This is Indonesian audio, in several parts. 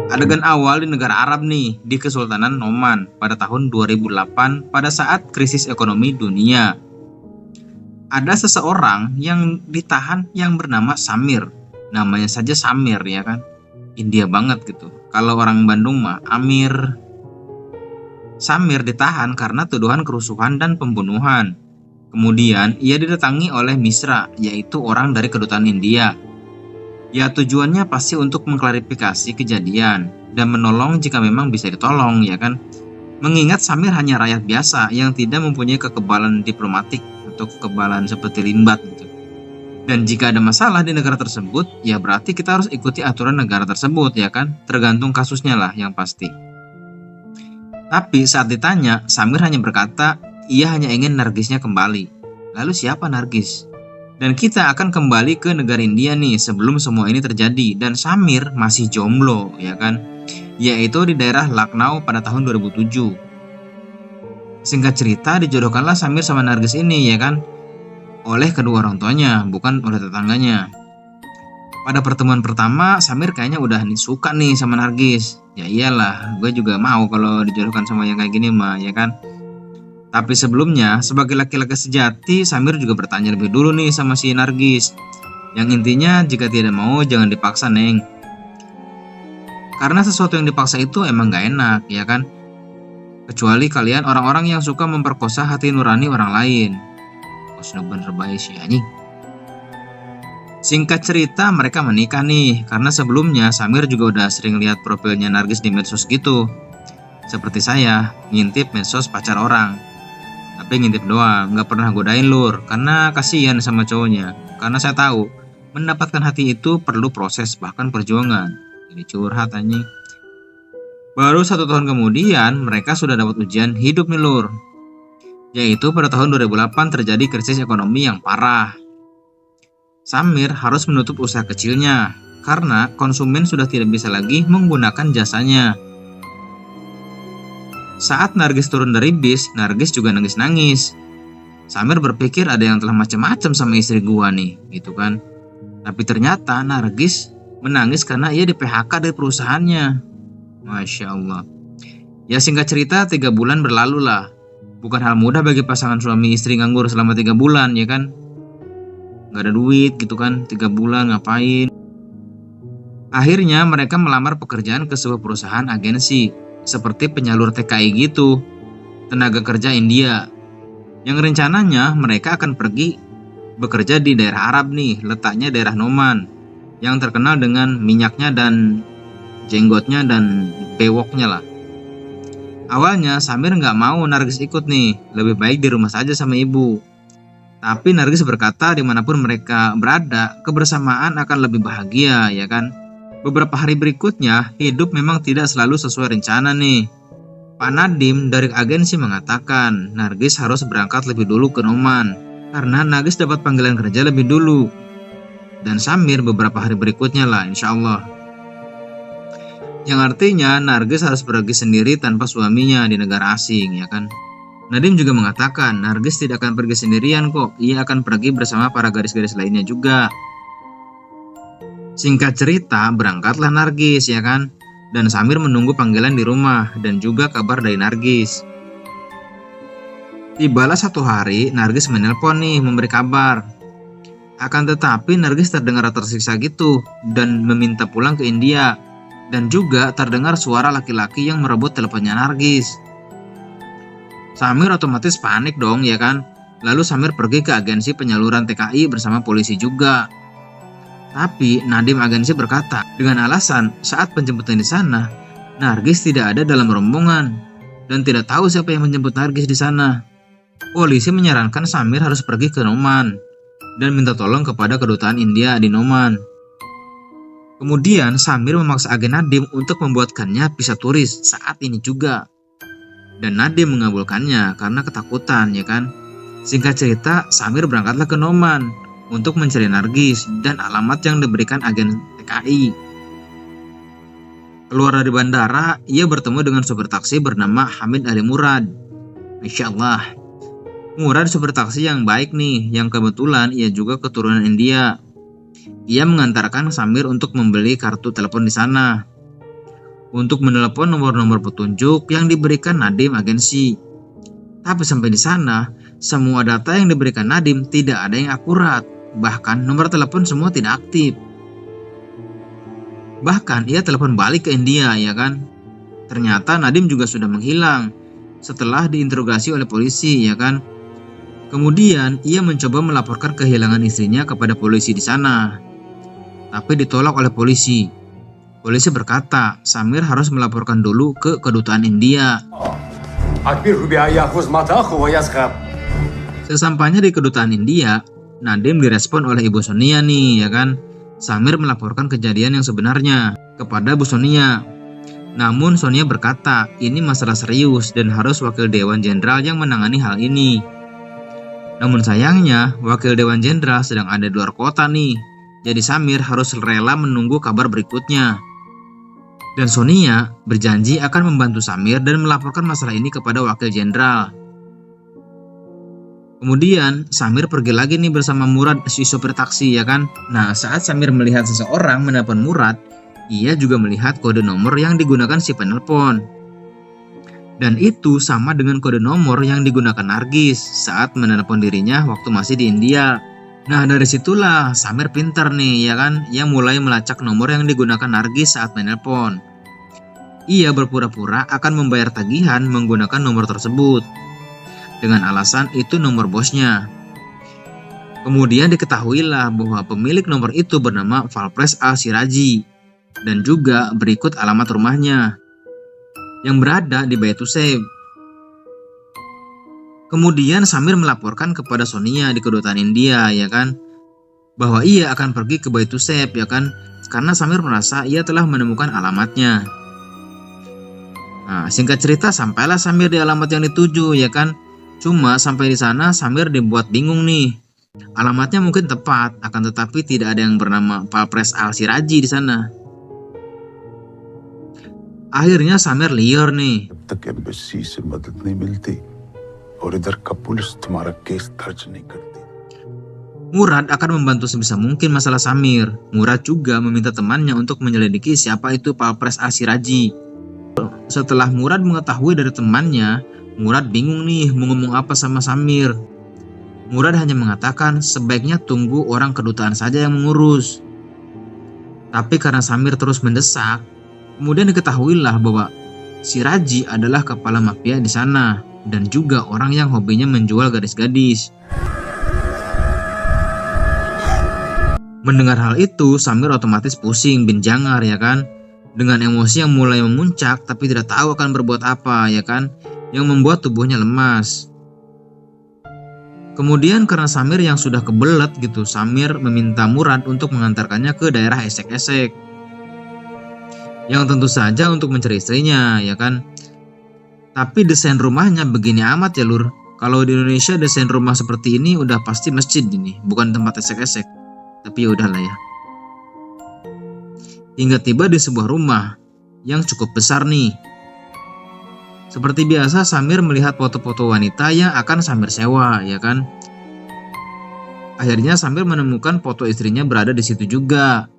Adegan awal di negara Arab nih, di Kesultanan Oman pada tahun 2008 pada saat krisis ekonomi dunia. Ada seseorang yang ditahan yang bernama Samir. Namanya saja Samir ya kan. India banget gitu. Kalau orang Bandung mah Amir. Samir ditahan karena tuduhan kerusuhan dan pembunuhan. Kemudian ia didatangi oleh Misra, yaitu orang dari kedutaan India. Ya tujuannya pasti untuk mengklarifikasi kejadian dan menolong jika memang bisa ditolong ya kan. Mengingat Samir hanya rakyat biasa yang tidak mempunyai kekebalan diplomatik atau kekebalan seperti Limbat gitu. Dan jika ada masalah di negara tersebut, ya berarti kita harus ikuti aturan negara tersebut ya kan. Tergantung kasusnya lah yang pasti. Tapi saat ditanya, Samir hanya berkata ia hanya ingin Nargisnya kembali. Lalu siapa Nargis? Dan kita akan kembali ke negara India nih sebelum semua ini terjadi. Dan Samir masih jomblo ya kan, yaitu di daerah Lucknow pada tahun 2007. Singkat cerita dijodohkanlah Samir sama Nargis ini ya kan, oleh kedua orang tuanya, bukan oleh tetangganya. Pada pertemuan pertama Samir kayaknya udah suka nih sama Nargis. Ya iyalah, gue juga mau kalau dijodohkan sama yang kayak gini mah ya kan. Tapi sebelumnya, sebagai laki-laki sejati, Samir juga bertanya lebih dulu nih sama si Nargis. Yang intinya, jika tidak mau, jangan dipaksa, Neng. Karena sesuatu yang dipaksa itu emang gak enak, ya kan? Kecuali kalian orang-orang yang suka memperkosa hati nurani orang lain. Oh, sudah bener baik sih, anjing. Singkat cerita, mereka menikah nih. Karena sebelumnya, Samir juga udah sering lihat profilnya Nargis di medsos gitu. Seperti saya, ngintip medsos pacar orang. Tapi ngintip doang, gak pernah godain lur. Karena kasihan sama cowoknya. Karena saya tahu, mendapatkan hati itu perlu proses, bahkan perjuangan. Jadi curhat anjing. Baru 1 tahun kemudian, mereka sudah dapat ujian hidup nih lur. Yaitu pada tahun 2008 terjadi krisis ekonomi yang parah. Samir harus menutup usaha kecilnya, karena konsumen sudah tidak bisa lagi menggunakan jasanya. Saat Nargis turun dari bis, Nargis juga nangis-nangis. Samir berpikir ada yang telah macam-macam sama istri gua nih, gitu kan. Tapi ternyata Nargis menangis karena ia di PHK dari perusahaannya. Masya Allah. Ya singkat cerita 3 bulan berlalu lah. Bukan hal mudah bagi pasangan suami istri nganggur selama 3 bulan ya kan. Gak ada duit gitu kan, 3 bulan ngapain. Akhirnya mereka melamar pekerjaan ke sebuah perusahaan agensi seperti penyalur TKI gitu, tenaga kerja India, yang rencananya mereka akan pergi bekerja di daerah Arab nih, letaknya daerah Noman, yang terkenal dengan minyaknya dan jenggotnya dan bewoknya lah. Awalnya Samir nggak mau Nargis ikut nih, lebih baik di rumah saja sama ibu. Tapi Nargis berkata dimanapun mereka berada, kebersamaan akan lebih bahagia ya kan. Beberapa hari berikutnya, hidup memang tidak selalu sesuai rencana nih. Pak Nadim dari agensi mengatakan Nargis harus berangkat lebih dulu ke Noman karena Nargis dapat panggilan kerja lebih dulu. Dan Samir beberapa hari berikutnya lah insya Allah. Yang artinya Nargis harus pergi sendiri tanpa suaminya di negara asing ya kan. Nadim juga mengatakan Nargis tidak akan pergi sendirian kok, ia akan pergi bersama para gadis-gadis lainnya juga. Singkat cerita, berangkatlah Nargis ya kan. Dan Samir menunggu panggilan di rumah dan juga kabar dari Nargis. Tibalah 1 hari, Nargis menelpon nih memberi kabar. Akan tetapi Nargis terdengar tersiksa gitu dan meminta pulang ke India. Dan juga terdengar suara laki-laki yang merebut teleponnya Nargis. Samir otomatis panik dong ya kan. Lalu Samir pergi ke agensi penyaluran TKI bersama polisi juga. Tapi Nadim agensi berkata dengan alasan saat penjemputan di sana, Nargis tidak ada dalam rombongan dan tidak tahu siapa yang menjemput Nargis di sana. Polisi menyarankan Samir harus pergi ke Noman dan minta tolong kepada kedutaan India di Noman. Kemudian Samir memaksa agen Nadim untuk membuatkannya visa turis saat ini juga. Dan Nadim mengabulkannya karena ketakutan ya kan. Singkat cerita, Samir berangkatlah ke Noman untuk mencari Nargis dan alamat yang diberikan agen TKI. Keluar dari bandara, ia bertemu dengan sopir taksi bernama Hamid Ali Murad. Masya Allah. Murad sopir taksi yang baik nih, yang kebetulan ia juga keturunan India. ia mengantarkan Samir untuk membeli kartu telepon di sana, untuk menelepon nomor-nomor petunjuk yang diberikan Nadim agensi. Tapi sampai di sana, semua data yang diberikan Nadim tidak ada yang akurat. Bahkan nomor telepon semua tidak aktif. Bahkan ia telepon balik ke India, ya kan? Ternyata Nadim juga sudah menghilang setelah diinterogasi oleh polisi, ya kan? Kemudian ia mencoba melaporkan kehilangan istrinya kepada polisi di sana, tapi ditolak oleh polisi. Polisi berkata, Samir harus melaporkan dulu ke kedutaan India. Sesampainya di kedutaan India, Nadim direspon oleh Ibu Sonia nih, ya kan? Samir melaporkan kejadian yang sebenarnya kepada Bu Sonia. Namun Sonia berkata, ini masalah serius dan harus Wakil Dewan Jenderal yang menangani hal ini. Namun sayangnya, Wakil Dewan Jenderal sedang ada di luar kota nih. Jadi Samir harus rela menunggu kabar berikutnya. Dan Sonia berjanji akan membantu Samir dan melaporkan masalah ini kepada Wakil Jenderal. Kemudian Samir pergi lagi nih bersama Murad, si sopir taksi, ya kan. Nah, saat Samir melihat seseorang menelpon Murad, ia juga melihat kode nomor yang digunakan si penelpon. Dan itu sama dengan kode nomor yang digunakan Nargis saat menelpon dirinya waktu masih di India. Nah, dari situlah Samir pintar nih, ya kan. Ia mulai melacak nomor yang digunakan Nargis saat menelpon. Ia berpura-pura akan membayar tagihan menggunakan nomor tersebut, dengan alasan itu nomor bosnya. Kemudian diketahuilah bahwa pemilik nomor itu bernama Valpres Al-Siraji, dan juga berikut alamat rumahnya yang berada di Baituseb. Kemudian Samir melaporkan kepada Sonia di kedutaan India, ya kan, bahwa ia akan pergi ke Baituseb, ya kan, karena Samir merasa ia telah menemukan alamatnya. Nah, singkat cerita sampailah Samir di alamat yang dituju, ya kan. Cuma sampai di sana Samir dibuat bingung nih. Alamatnya mungkin tepat, akan tetapi tidak ada yang bernama Valpres Al-Siraji di sana. Akhirnya Samir liar nih. Murad akan membantu sebisa mungkin masalah Samir. Murad juga meminta temannya untuk menyelidiki siapa itu Valpres Al-Siraji. Setelah Murad mengetahui dari temannya, Murad bingung nih mau ngomong apa sama Samir. Murad hanya mengatakan sebaiknya tunggu orang kedutaan saja yang mengurus. Tapi karena Samir terus mendesak, kemudian diketahuilah bahwa Siraji adalah kepala mafia di sana dan juga orang yang hobinya menjual gadis-gadis. Mendengar hal itu, Samir otomatis pusing bin jangar, ya kan? Dengan emosi yang mulai memuncak tapi tidak tahu akan berbuat apa, ya kan? Yang membuat tubuhnya lemas. Kemudian karena Samir yang sudah kebelet gitu, Samir meminta Murad untuk mengantarkannya ke daerah esek-esek, yang tentu saja untuk mencari istrinya, ya kan. Tapi desain rumahnya begini amat ya lur. Kalau di Indonesia desain rumah seperti ini udah pasti masjid ini, bukan tempat esek-esek. Tapi ya udahlah ya. Hingga tiba di sebuah rumah yang cukup besar nih. Seperti biasa Samir melihat foto-foto wanita yang akan Samir sewa, ya kan. Akhirnya Samir menemukan foto istrinya berada di situ juga.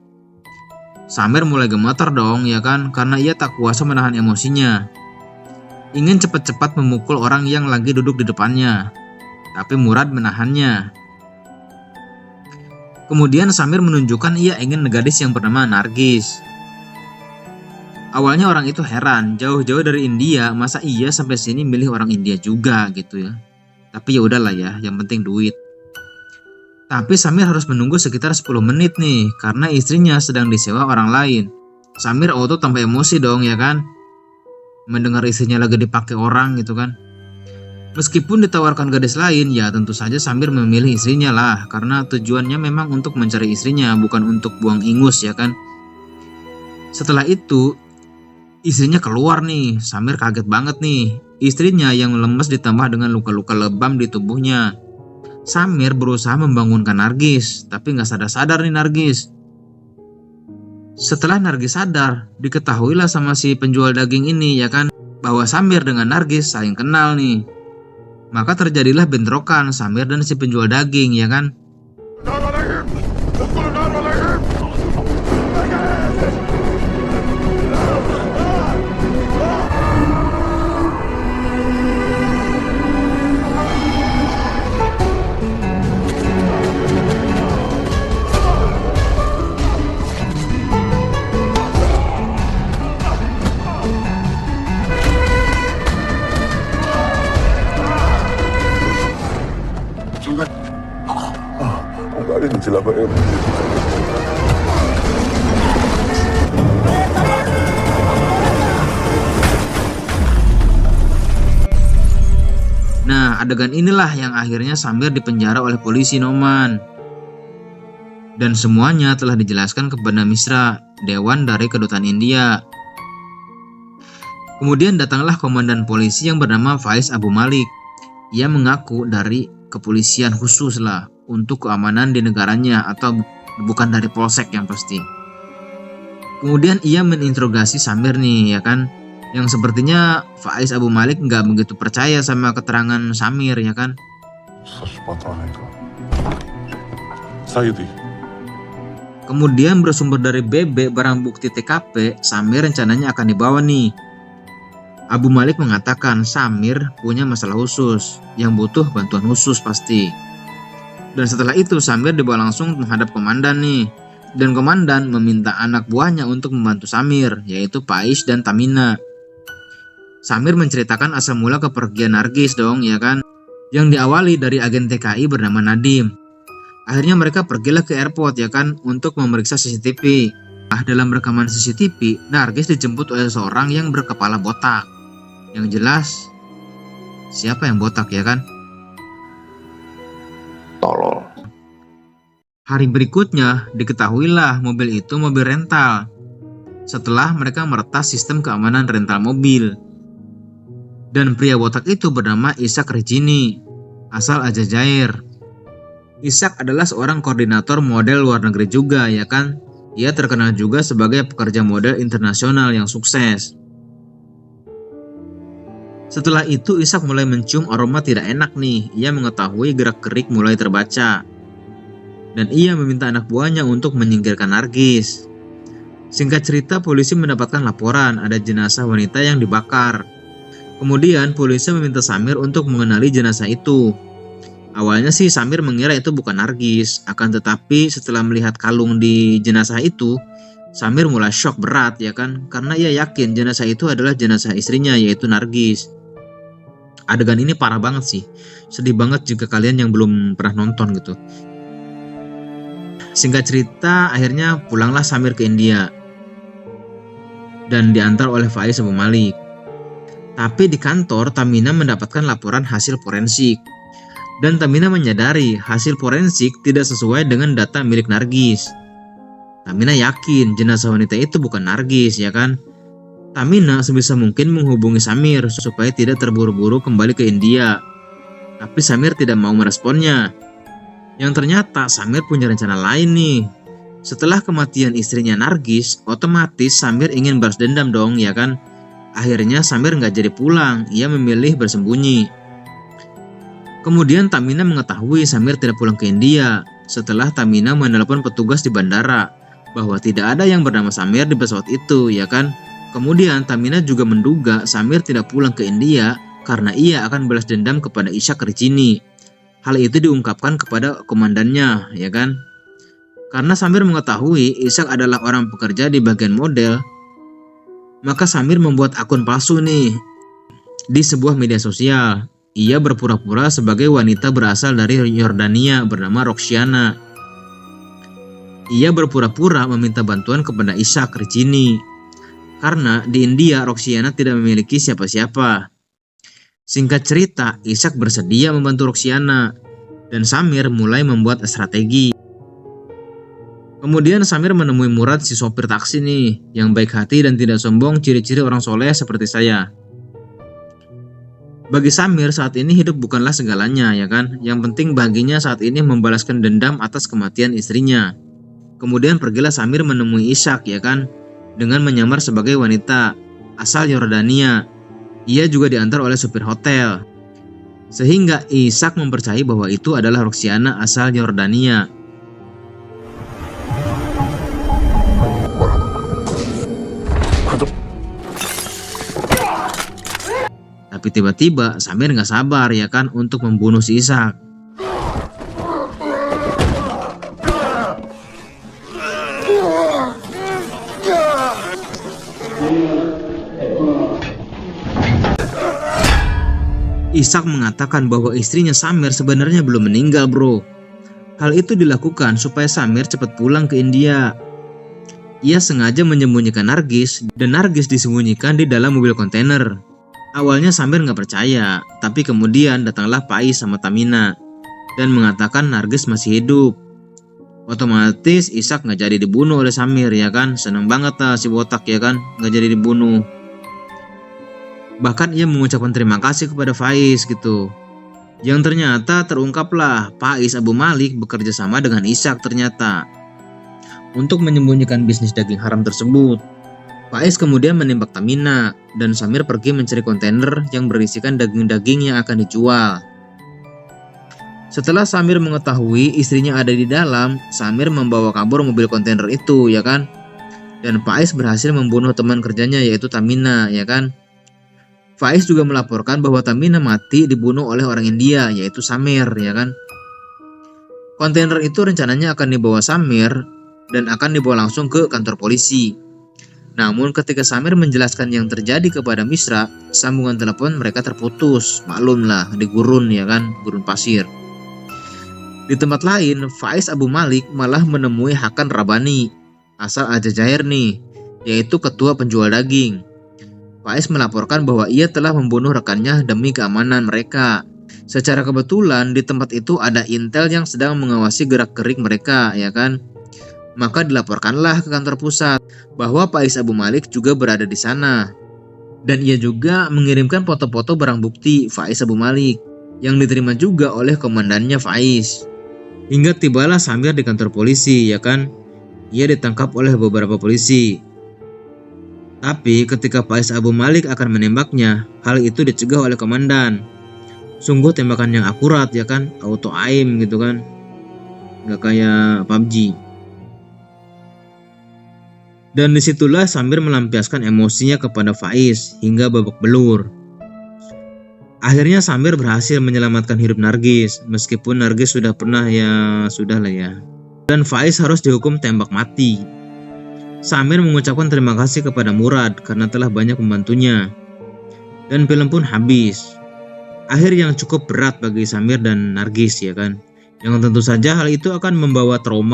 Samir mulai gemetar dong, ya kan, karena ia tak kuasa menahan emosinya. Ingin cepat-cepat memukul orang yang lagi duduk di depannya. Tapi Murad menahannya. Kemudian Samir menunjukkan ia ingin gadis yang bernama Nargis. Awalnya orang itu heran, jauh-jauh dari India, masa iya sampai sini milih orang India juga gitu ya. Tapi ya udahlah ya, yang penting duit. Tapi Samir harus menunggu sekitar 10 menit nih, karena istrinya sedang disewa orang lain. Samir auto tambah emosi dong, ya kan? Mendengar istrinya lagi dipakai orang gitu kan. Meskipun ditawarkan gadis lain, ya tentu saja Samir memilih istrinya lah, karena tujuannya memang untuk mencari istrinya, bukan untuk buang ingus, ya kan. Setelah itu, istrinya keluar nih. Samir kaget banget nih. Istrinya yang lemes ditambah dengan luka-luka lebam di tubuhnya. Samir berusaha membangunkan Nargis, tapi gak sadar-sadar nih Nargis. Setelah Nargis sadar, diketahuilah sama si penjual daging ini, ya kan, bahwa Samir dengan Nargis saling kenal nih. Maka terjadilah bentrokan Samir dan si penjual daging, ya kan. Nah, adegan inilah yang akhirnya Samir dipenjara oleh polisi Noman. Dan semuanya telah dijelaskan kepada Misra, dewan dari kedutaan India. Kemudian datanglah komandan polisi yang bernama Faiz Abu Malik. Ia mengaku dari kepolisian khusus lah untuk keamanan di negaranya, atau bukan dari polsek yang pasti. Kemudian ia meninterogasi Samir nih, ya kan, yang sepertinya Faiz Abu Malik nggak begitu percaya sama keterangan Samir, ya kan. Kemudian bersumber dari BB barang bukti TKP, Samir rencananya akan dibawa nih. Abu Malik mengatakan Samir punya masalah khusus yang butuh bantuan khusus pasti. Dan setelah itu Samir dibawa langsung menghadap komandan nih. Dan komandan meminta anak buahnya untuk membantu Samir, yaitu Pais dan Tamina. Samir menceritakan asal mula kepergian Nargis dong, ya kan, yang diawali dari agen TKI bernama Nadim. Akhirnya mereka pergilah ke airport, ya kan, untuk memeriksa CCTV. Dalam rekaman CCTV, Nargis dijemput oleh seorang yang berkepala botak. Yang jelas, siapa yang botak, ya kan? Tolol. Hari berikutnya, diketahuilah mobil itu mobil rental. Setelah mereka meretas sistem keamanan rental mobil. Dan pria botak itu bernama Ishak Rijini, asal Aljazair. Ishak adalah seorang koordinator model luar negeri juga, ya kan? Ia terkenal juga sebagai pekerja model internasional yang sukses. Setelah itu Ishak mulai mencium aroma tidak enak nih. Ia mengetahui gerak-gerik mulai terbaca. Dan ia meminta anak buahnya untuk menyingkirkan Nargis. Singkat cerita, polisi mendapatkan laporan ada jenazah wanita yang dibakar. Kemudian polisi meminta Samir untuk mengenali jenazah itu. Awalnya sih Samir mengira itu bukan Nargis, akan tetapi setelah melihat kalung di jenazah itu, Samir mulai shock berat, ya kan, karena ia yakin jenazah itu adalah jenazah istrinya, yaitu Nargis. Adegan ini parah banget sih, sedih banget jika kalian yang belum pernah nonton gitu. Singkat cerita, akhirnya pulanglah Samir ke India dan diantar oleh Faiz Abu Malik. Tapi di kantor, Tamina mendapatkan laporan hasil forensik. Dan Tamina menyadari hasil forensik tidak sesuai dengan data milik Nargis. Tamina yakin jenazah wanita itu bukan Nargis, ya kan? Tamina sebisa mungkin menghubungi Samir supaya tidak terburu-buru kembali ke India. Tapi Samir tidak mau meresponnya. Yang ternyata Samir punya rencana lain nih. Setelah kematian istrinya Nargis, otomatis Samir ingin balas dendam dong, ya kan? Akhirnya Samir nggak jadi pulang, ia memilih bersembunyi. Kemudian Tamina mengetahui Samir tidak pulang ke India. Setelah Tamina menelepon petugas di bandara bahwa tidak ada yang bernama Samir di pesawat itu, ya kan? Kemudian Tamina juga menduga Samir tidak pulang ke India karena ia akan balas dendam kepada Ishak Rijini. Hal itu diungkapkan kepada komandannya, ya kan? Karena Samir mengetahui Ishak adalah orang pekerja di bagian model, maka Samir membuat akun palsu nih di sebuah media sosial. Ia berpura-pura sebagai wanita berasal dari Yordania bernama Roxiana. Ia berpura-pura meminta bantuan kepada Ishak Rijini. Karena di India Roxiana tidak memiliki siapa-siapa. Singkat cerita, Ishak bersedia membantu Roxiana dan Samir mulai membuat strategi. Kemudian Samir menemui Murad, si sopir taksi nih, yang baik hati dan tidak sombong, ciri-ciri orang soleh seperti saya. Bagi Samir saat ini hidup bukanlah segalanya, ya kan? Yang penting baginya saat ini membalaskan dendam atas kematian istrinya. Kemudian pergilah Samir menemui Ishak, ya kan? Dengan menyamar sebagai wanita asal Yordania. Ia juga diantar oleh supir hotel. Sehingga Ishak mempercayai bahwa itu adalah Roxiana asal Yordania. Tapi tiba-tiba Samir nggak sabar, ya kan, untuk membunuh si Ishak. Ishak mengatakan bahwa istrinya Samir sebenarnya belum meninggal, bro. Hal itu dilakukan supaya Samir cepat pulang ke India. Ia sengaja menyembunyikan Nargis dan Nargis disembunyikan di dalam mobil kontainer. Awalnya Samir nggak percaya, tapi kemudian datanglah Pais sama Tamina dan mengatakan Nargis masih hidup. Otomatis Ishak nggak jadi dibunuh oleh Samir, ya kan? Seneng banget lah si botak, ya kan? Nggak jadi dibunuh. Bahkan ia mengucapkan terima kasih kepada Faiz gitu. Yang ternyata terungkaplah Faiz Abu Malik bekerja sama dengan Ishak ternyata untuk menyembunyikan bisnis daging haram tersebut. Faiz kemudian menembak Tamina dan Samir pergi mencari kontainer yang berisikan daging-daging yang akan dijual. Setelah Samir mengetahui istrinya ada di dalam, Samir membawa kabur mobil kontainer itu, ya kan? Dan Faiz berhasil membunuh teman kerjanya yaitu Tamina, ya kan? Faiz juga melaporkan bahwa Tamina mati dibunuh oleh orang India yaitu Samir, ya kan? Kontainer itu rencananya akan dibawa Samir dan akan dibawa langsung ke kantor polisi. Namun ketika Samir menjelaskan yang terjadi kepada Misra, sambungan telepon mereka terputus. Maklumlah di gurun, ya kan? Gurun pasir. Di tempat lain, Faiz Abu Malik malah menemui Hakan Rabani asal Aljazair nih, yaitu ketua penjual daging. Faiz melaporkan bahwa ia telah membunuh rekannya demi keamanan mereka. Secara kebetulan di tempat itu ada intel yang sedang mengawasi gerak-gerik mereka, ya kan? Maka dilaporkanlah ke kantor pusat bahwa Faiz Abu Malik juga berada di sana. Dan ia juga mengirimkan foto-foto barang bukti Faiz Abu Malik yang diterima juga oleh komandannya Faiz. Hingga tibalah Samir di kantor polisi, ya kan? Ia ditangkap oleh beberapa polisi. Tapi ketika Faiz Abu Malik akan menembaknya, hal itu dicegah oleh komandan. Sungguh tembakan yang akurat, ya kan? Auto aim gitu kan? Gak kayak PUBG. Dan disitulah Samir melampiaskan emosinya kepada Faiz hingga babak belur. Akhirnya Samir berhasil menyelamatkan hidup Nargis, meskipun Nargis sudah pernah sudahlah ya. Dan Faiz harus dihukum tembak mati. Samir mengucapkan terima kasih kepada Murad karena telah banyak membantunya. Dan film pun habis. Akhir yang cukup berat bagi Samir dan Nargis, ya kan? Yang tentu saja hal itu akan membawa trauma